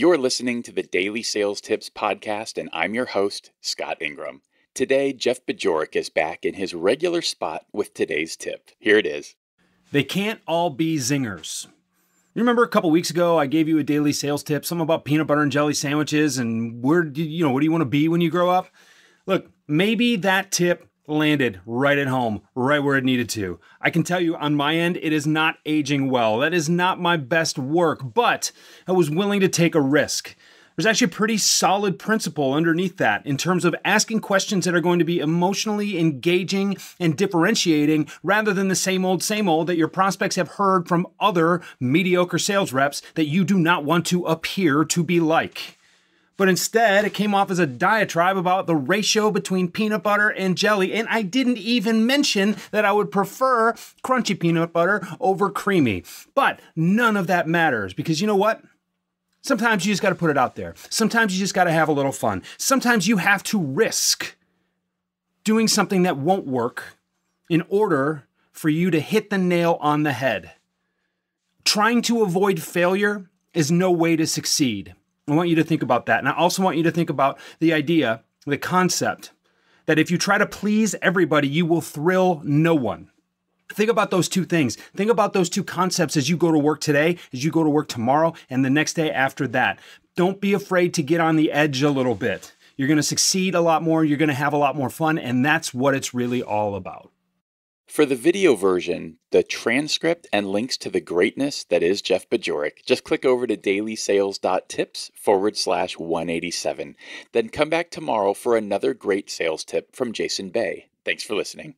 You're listening to the Daily Sales Tips Podcast, and I'm your host, Scott Ingram. Today, Jeff Bajorek is back in his regular spot with today's tip. Here it is. They can't all be zingers. You remember a couple weeks ago, I gave you a daily sales tip, something about peanut butter and jelly sandwiches and what do you want to be when you grow up? Look, maybe that tip landed right at home, right where it needed to. I can tell you on my end, it is not aging well. That is not my best work, but I was willing to take a risk. There's actually a pretty solid principle underneath that in terms of asking questions that are going to be emotionally engaging and differentiating rather than the same old that your prospects have heard from other mediocre sales reps that you do not want to appear to be like. But instead, it came off as a diatribe about the ratio between peanut butter and jelly, and I didn't even mention that I would prefer crunchy peanut butter over creamy. But none of that matters because you know what? Sometimes you just got to put it out there. Sometimes you just got to have a little fun. Sometimes you have to risk doing something that won't work in order for you to hit the nail on the head. Trying to avoid failure is no way to succeed. I want you to think about that. And I also want you to think about the idea, the concept, that if you try to please everybody, you will thrill no one. Think about those two things. Think about those two concepts as you go to work today, as you go to work tomorrow, and the next day after that. Don't be afraid to get on the edge a little bit. You're going to succeed a lot more. You're going to have a lot more fun. And that's what it's really all about. For the video version, the transcript and links to the greatness that is Jeff Bajorek, just click over to dailysales.tips/187. Then come back tomorrow for another great sales tip from Jason Bay. Thanks for listening.